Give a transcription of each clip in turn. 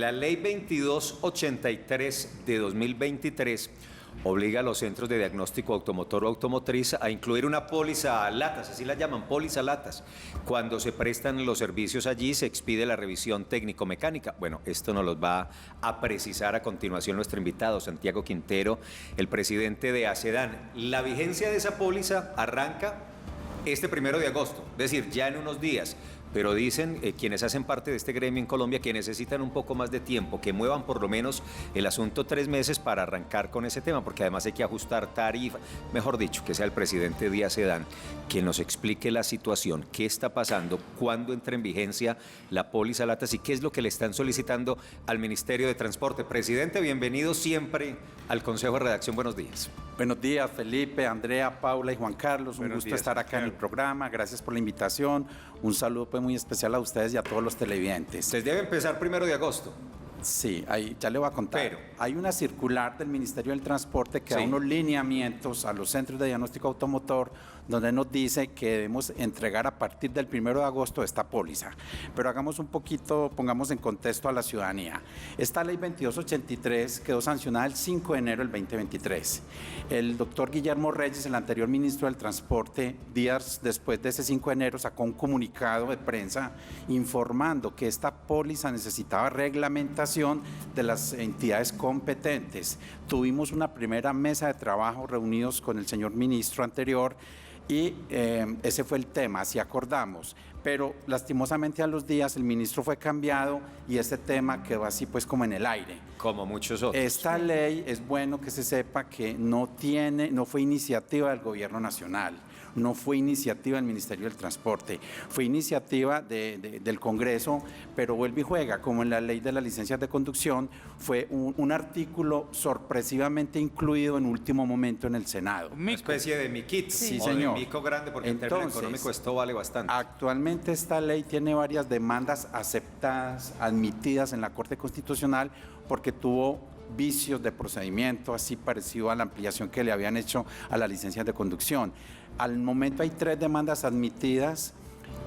la ley 2283 de 2023 obliga a los centros de diagnóstico automotor o automotriz a incluir una póliza latas, así la llaman, póliza latas. Cuando se prestan los servicios allí se expide la revisión técnico-mecánica. Bueno, esto nos lo va a precisar a continuación nuestro invitado, Santiago Quintero, el presidente de ACEDAN. La vigencia de esa póliza arranca este 1 de agosto, es decir, ya en unos días. Pero dicen quienes hacen parte de este gremio en Colombia que necesitan un poco más de tiempo, que muevan por lo menos el asunto 3 meses para arrancar con ese tema, porque además hay que ajustar tarifa, mejor dicho, que sea el presidente de ACEDAN quien nos explique la situación, qué está pasando, cuándo entra en vigencia la póliza latas y qué es lo que le están solicitando al Ministerio de Transporte. Presidente, bienvenido siempre al Consejo de Redacción. Buenos días. Buenos días, Felipe, Andrea, Paula y Juan Carlos. Un gusto estar acá en el programa. Gracias por la invitación. Un saludo pues muy especial a ustedes y a todos los televidentes. Usted debe empezar 1 de agosto. Sí, ahí ya le voy a contar. Pero hay una circular del Ministerio del Transporte que da unos lineamientos a los centros de diagnóstico automotor donde nos dice que debemos entregar a partir del 1 de agosto esta póliza. Pero hagamos un poquito, pongamos en contexto a la ciudadanía. Esta ley 2283 quedó sancionada el 5 de enero del 2023. El doctor Guillermo Reyes, el anterior ministro del Transporte, días después de ese 5 de enero sacó un comunicado de prensa informando que esta póliza necesitaba reglamentación de las entidades competentes. Tuvimos una primera mesa de trabajo reunidos con el señor ministro anterior y ese fue el tema, así acordamos. Pero lastimosamente a los días el ministro fue cambiado y este tema quedó así pues como en el aire. Como muchos otros. Esta ley es bueno que se sepa que no fue iniciativa del gobierno nacional, no fue iniciativa del Ministerio del Transporte, fue iniciativa del Congreso, pero vuelve y juega, como en la ley de las licencias de conducción, fue un artículo sorpresivamente incluido en último momento en el Senado. Una especie de miquit, sí, señor. De mico grande, porque en términos económicos esto vale bastante. Actualmente esta ley tiene varias demandas aceptadas, admitidas en la Corte Constitucional, porque tuvo vicios de procedimiento, así parecido a la ampliación que le habían hecho a las licencias de conducción. Al momento hay 3 demandas admitidas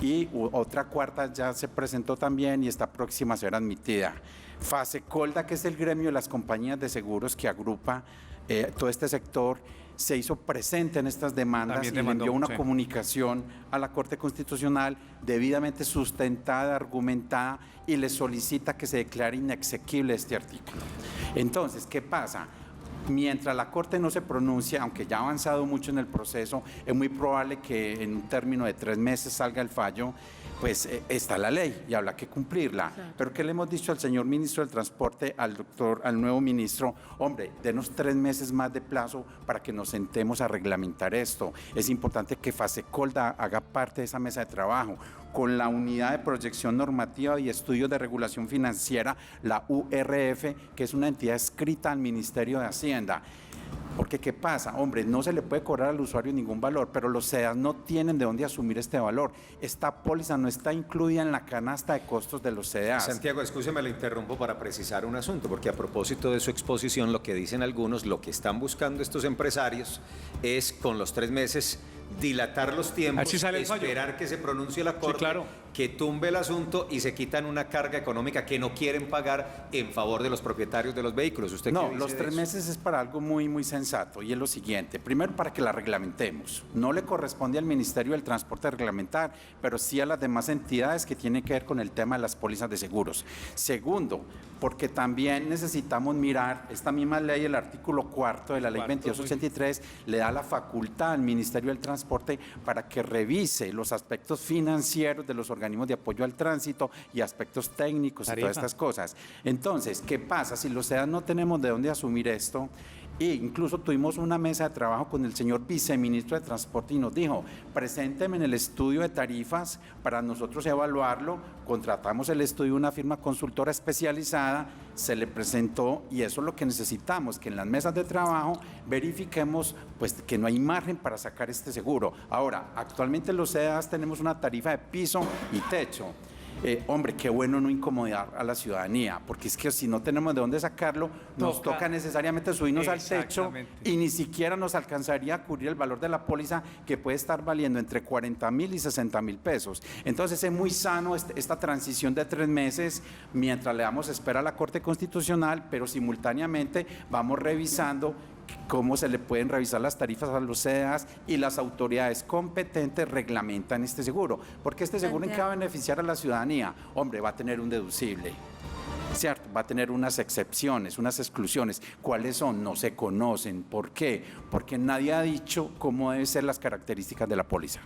y otra cuarta ya se presentó también y está próxima a ser admitida. Fasecolda, que es el gremio de las compañías de seguros que agrupa todo este sector, se hizo presente en estas demandas y le envió una comunicación a la Corte Constitucional debidamente sustentada, argumentada, y le solicita que se declare inexequible este artículo. Entonces, ¿qué pasa? Mientras la Corte no se pronuncia, aunque ya ha avanzado mucho en el proceso, es muy probable que en un término de 3 meses salga el fallo. Pues está la ley y habrá que cumplirla. Claro. Pero ¿qué le hemos dicho al señor ministro del Transporte, al nuevo ministro? Hombre, denos 3 meses más de plazo para que nos sentemos a reglamentar esto. Es importante que Fasecolda haga parte de esa mesa de trabajo con la Unidad de Proyección Normativa y Estudios de Regulación Financiera, la URF, que es una entidad adscrita al Ministerio de Hacienda. Porque ¿qué pasa? Hombre, no se le puede cobrar al usuario ningún valor, pero los SEDAS no tienen de dónde asumir este valor. Esta póliza no está incluida en la canasta de costos de los SEDAS. Santiago, escúcheme, le interrumpo para precisar un asunto, porque a propósito de su exposición, lo que dicen algunos, lo que están buscando estos empresarios es con los 3 meses dilatar los tiempos, esperar que se pronuncie la Corte, que tumbe el asunto y se quitan una carga económica que no quieren pagar en favor de los propietarios de los vehículos. ¿Usted no, los 3 meses es para algo muy, muy sensato, y es lo siguiente. Primero, para que la reglamentemos. No le corresponde al Ministerio del Transporte reglamentar, pero sí a las demás entidades que tienen que ver con el tema de las pólizas de seguros. Segundo, porque también necesitamos mirar esta misma ley, el artículo 4 de la ley 2283, le da la facultad al Ministerio del Transporte para que revise los aspectos financieros de los organismos de apoyo al tránsito y aspectos técnicos y todas estas cosas. Entonces, ¿qué pasa? Si los SEDAS no tenemos de dónde asumir esto, e incluso tuvimos una mesa de trabajo con el señor viceministro de Transporte y nos dijo, presénteme en el estudio de tarifas para nosotros evaluarlo. Contratamos el estudio de una firma consultora especializada, se le presentó, y eso es lo que necesitamos, que en las mesas de trabajo verifiquemos pues que no hay margen para sacar este seguro. Ahora, actualmente los SEDAS tenemos una tarifa de piso y techo. hombre, qué bueno no incomodar a la ciudadanía, porque es que si no tenemos de dónde sacarlo, nos toca necesariamente subirnos al techo y ni siquiera nos alcanzaría a cubrir el valor de la póliza, que puede estar valiendo entre 40.000 y 60.000 pesos. Entonces es muy sano esta transición de 3 meses mientras le damos espera a la Corte Constitucional, pero simultáneamente vamos revisando cómo se le pueden revisar las tarifas a los CEDAS y las autoridades competentes reglamentan este seguro. Porque este seguro, ¿en qué va a beneficiar a la ciudadanía? Hombre, va a tener un deducible, ¿cierto? Va a tener unas excepciones, unas exclusiones. ¿Cuáles son? No se conocen. ¿Por qué? Porque nadie ha dicho cómo deben ser las características de la póliza.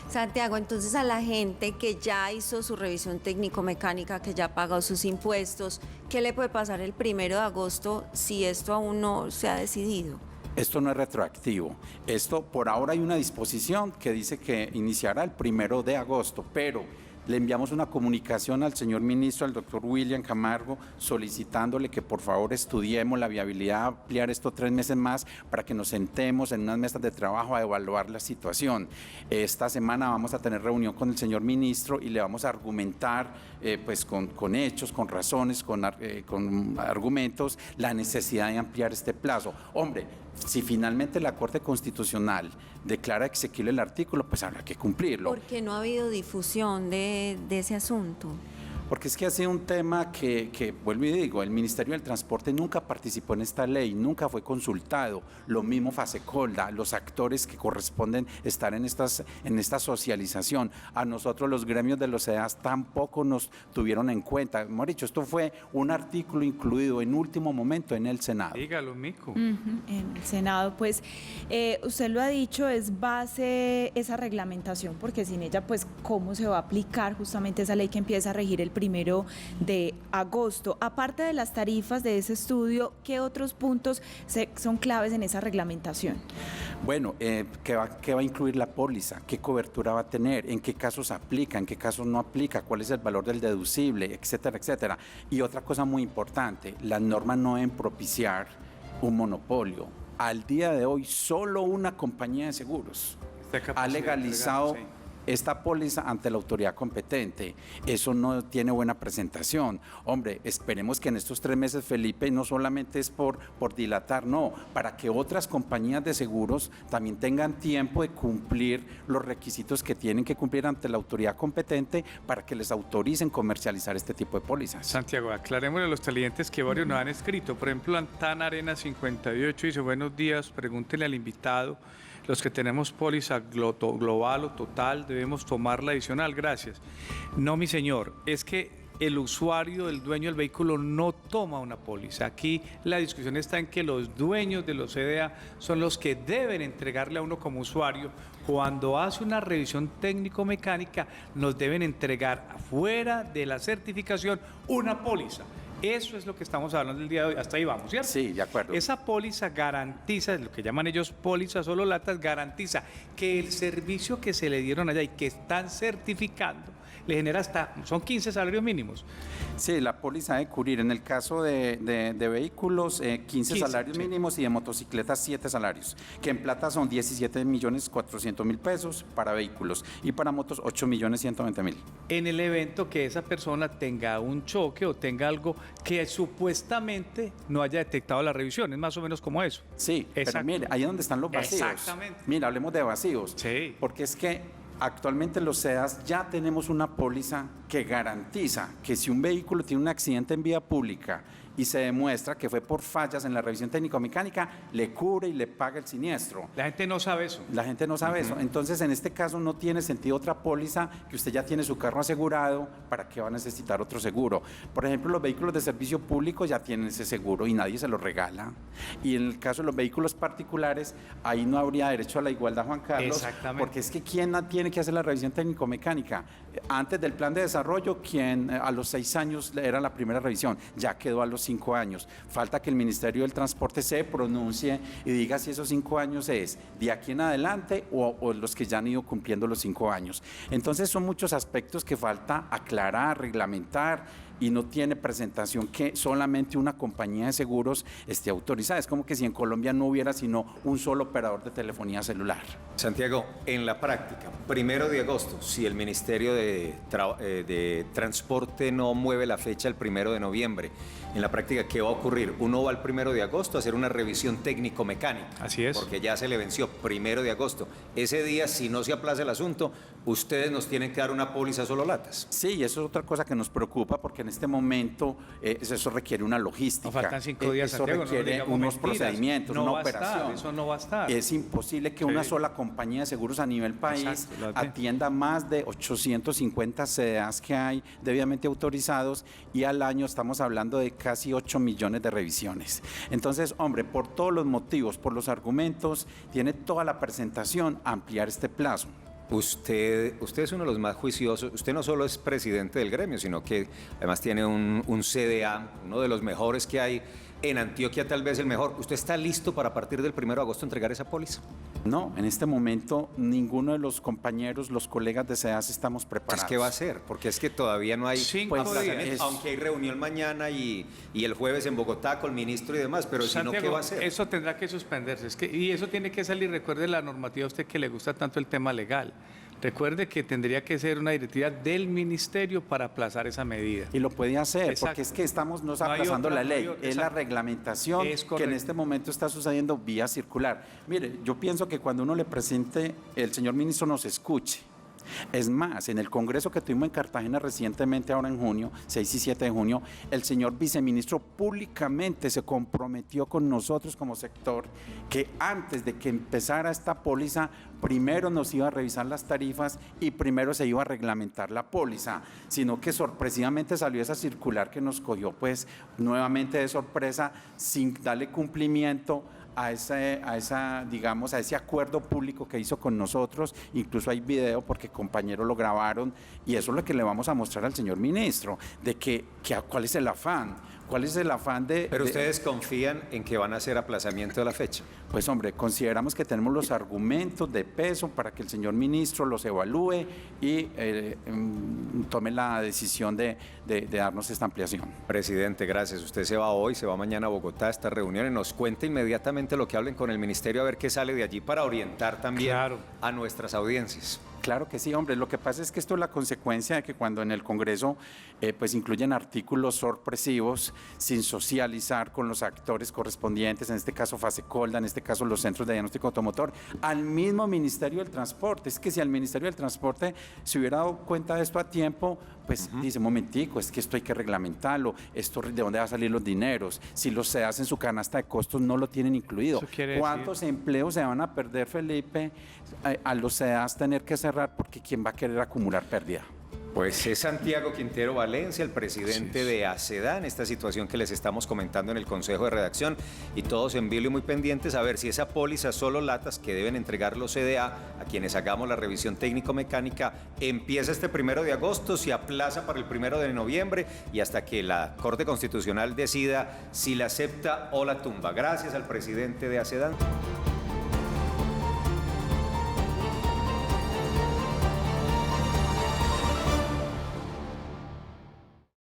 Santiago, entonces a la gente que ya hizo su revisión técnico-mecánica, que ya pagó sus impuestos, ¿qué le puede pasar el 1 de agosto si esto aún no se ha decidido? Esto no es retroactivo. Esto, por ahora hay una disposición que dice que iniciará el 1 de agosto, pero le enviamos una comunicación al señor ministro, al doctor William Camargo, solicitándole que por favor estudiemos la viabilidad de ampliar estos 3 meses más para que nos sentemos en unas mesas de trabajo a evaluar la situación. Esta semana vamos a tener reunión con el señor ministro y le vamos a argumentar pues con hechos, con razones, con argumentos, la necesidad de ampliar este plazo. Hombre, si finalmente la Corte Constitucional declara exequible el artículo, pues habrá que cumplirlo. ¿Por qué no ha habido difusión de ese asunto? Porque es que ha sido un tema que, vuelvo y digo, el Ministerio del Transporte nunca participó en esta ley, nunca fue consultado, lo mismo Fasecolda, los actores que corresponden estar en esta socialización. A nosotros los gremios de los CEDAS tampoco nos tuvieron en cuenta. Hemos dicho, esto fue un artículo incluido en último momento en el Senado. Dígalo, Mico. En el Senado, pues usted lo ha dicho, es base esa reglamentación, porque sin ella, pues, ¿cómo se va a aplicar justamente esa ley que empieza a regir el 1 de agosto? Aparte de las tarifas de ese estudio, ¿qué otros puntos son claves en esa reglamentación? Bueno, ¿qué va a incluir la póliza? ¿Qué cobertura va a tener? ¿En qué casos aplica? ¿En qué casos no aplica? ¿Cuál es el valor del deducible? Etcétera, etcétera. Y otra cosa muy importante, las normas no deben propiciar un monopolio. Al día de hoy, solo una compañía de seguros ha legalizado esta póliza ante la autoridad competente. Eso no tiene buena presentación. Hombre, esperemos que en estos 3 meses, Felipe, no solamente es por dilatar, no, para que otras compañías de seguros también tengan tiempo de cumplir los requisitos que tienen que cumplir ante la autoridad competente para que les autoricen comercializar este tipo de pólizas. Santiago, aclarémosle a los televidentes que varios nos han escrito. Por ejemplo, Antán Arena 58 dice: buenos días, pregúntele al invitado. Los que tenemos póliza global o total debemos tomarla adicional, gracias. No, mi señor, es que el usuario, el dueño del vehículo no toma una póliza. Aquí la discusión está en que los dueños de los CDA son los que deben entregarle a uno como usuario. Cuando hace una revisión técnico-mecánica, nos deben entregar fuera de la certificación una póliza. Eso es lo que estamos hablando el día de hoy. Hasta ahí vamos, ¿cierto? Sí, de acuerdo. Esa póliza garantiza, lo que llaman ellos póliza solo latas, garantiza que el servicio que se le dieron allá y que están certificando le genera son 15 salarios mínimos. Sí, la póliza debe cubrir, en el caso de vehículos, 15 salarios mínimos y de motocicletas 7 salarios, que en plata son 17.400.000 pesos para vehículos y para motos 8.120.000. En el evento que esa persona tenga un choque o tenga algo que supuestamente no haya detectado la revisión, es más o menos como eso. Sí, pero mire, ahí es donde están los vacíos. Exactamente. Mira, hablemos de vacíos. Sí. Porque es que actualmente los CEDAS ya tenemos una póliza que garantiza que si un vehículo tiene un accidente en vía pública y se demuestra que fue por fallas en la revisión técnico-mecánica, le cubre y le paga el siniestro. La gente no sabe eso. La gente no sabe eso. Entonces, en este caso no tiene sentido otra póliza, que usted ya tiene su carro asegurado, ¿para qué va a necesitar otro seguro? Por ejemplo, los vehículos de servicio público ya tienen ese seguro y nadie se lo regala. Y en el caso de los vehículos particulares, ahí no habría derecho a la igualdad, Juan Carlos. Exactamente. Porque es que ¿quién tiene que hacer la revisión técnico-mecánica? Antes del plan de desarrollo, quien a los 6 años era la primera revisión, ya quedó a los 5 años. Falta que el Ministerio del Transporte se pronuncie y diga si esos 5 años es de aquí en adelante o los que ya han ido cumpliendo los 5 años. Entonces son muchos aspectos que falta aclarar, reglamentar. y no tiene presentación que solamente una compañía de seguros esté autorizada. Es como que si en Colombia no hubiera sino un solo operador de telefonía celular. Santiago, en la práctica, 1 de agosto, si el Ministerio de Transporte no mueve la fecha el 1 de noviembre, en la práctica, ¿qué va a ocurrir? Uno va al 1 de agosto a hacer una revisión técnico-mecánica. Así es. Porque ya se le venció 1 de agosto. Ese día, si no se aplaza el asunto, ustedes nos tienen que dar una póliza solo latas. Sí, y eso es otra cosa que nos preocupa porque en este momento eso requiere una logística. No faltan 5 días, eso Santiago, no requiere digamos unos mentiras. procedimientos, No una va a estar, operación. eso no va a estar. Es imposible que una sola compañía de seguros a nivel país Exacto, lo ve. atienda más de 850 CDAs que hay debidamente autorizados y al año estamos hablando de casi 8 millones de revisiones. Entonces, hombre, por todos los motivos, por los argumentos, tiene toda la presentación ampliar este plazo. Usted es uno de los más juiciosos. Usted no solo es presidente del gremio, sino que además tiene un CDA, uno de los mejores que hay en Antioquia, tal vez el mejor. ¿Usted está listo para a partir del 1 de agosto entregar esa póliza? No, en este momento ninguno de los compañeros, los colegas de SEDAS estamos preparados. ¿Qué va a hacer? Porque es que todavía no hay 5 aplazamiento, días. aunque hay reunión mañana y el jueves en Bogotá con el ministro y demás, pero si no, ¿qué Santiago, va a hacer? eso tendrá que suspenderse. Y eso tiene que salir. Recuerde la normativa a usted que le gusta tanto el tema legal. Recuerde que tendría que ser una directiva del ministerio para aplazar esa medida. Y lo puede hacer, Exacto. porque es que estamos no No hay aplazando otra, la no hay ley, otra, es la exacto. reglamentación Es que en correcto. este momento está sucediendo vía circular. Mire, yo pienso que cuando uno le presente, el señor ministro nos escuche. Es más, en el congreso que tuvimos en Cartagena recientemente, ahora en junio, 6 y 7 de junio, el señor viceministro públicamente se comprometió con nosotros como sector que antes de que empezara esta póliza, primero nos iba a revisar las tarifas y primero se iba a reglamentar la póliza, sino que sorpresivamente salió esa circular que nos cogió pues nuevamente de sorpresa sin darle cumplimiento a ese acuerdo público que hizo con nosotros. Incluso hay video porque compañeros lo grabaron y eso es lo que le vamos a mostrar al señor ministro, de cuál es el afán. ¿Cuál es el afán de...? Pero ustedes confían en que van a hacer aplazamiento de la fecha. Pues hombre, consideramos que tenemos los argumentos de peso para que el señor ministro los evalúe y tome la decisión de darnos esta ampliación. Presidente, gracias. Usted se va hoy, se va mañana a Bogotá a esta reunión y nos cuenta inmediatamente lo que hablen con el ministerio a ver qué sale de allí para orientar también Claro. a nuestras audiencias. Claro que sí, hombre. Lo que pasa es que esto es la consecuencia de que cuando en el Congreso pues incluyen artículos sorpresivos sin socializar con los actores correspondientes, en este caso Fasecolda, en este caso los centros de diagnóstico automotor, al mismo Ministerio del Transporte. Es que si al Ministerio del Transporte se hubiera dado cuenta de esto a tiempo, pues dice, momentico, es que esto hay que reglamentarlo, esto de dónde van a salir los dineros, si los SEDAS en su canasta de costos no lo tienen incluido. Eso quiere ¿Cuántos empleos se van a perder, Felipe, a los SEDAS tener que cerrar porque quién va a querer acumular pérdida? Pues es Santiago Quintero Valencia, el presidente de ACEDAN, esta situación que les estamos comentando en el Consejo de Redacción, y todos en vilo y muy pendientes a ver si esa póliza solo latas que deben entregar los CDA a quienes hagamos la revisión técnico-mecánica empieza este 1 de agosto, se aplaza para el 1 de noviembre y hasta que la Corte Constitucional decida si la acepta o la tumba. Gracias al presidente de ACEDAN.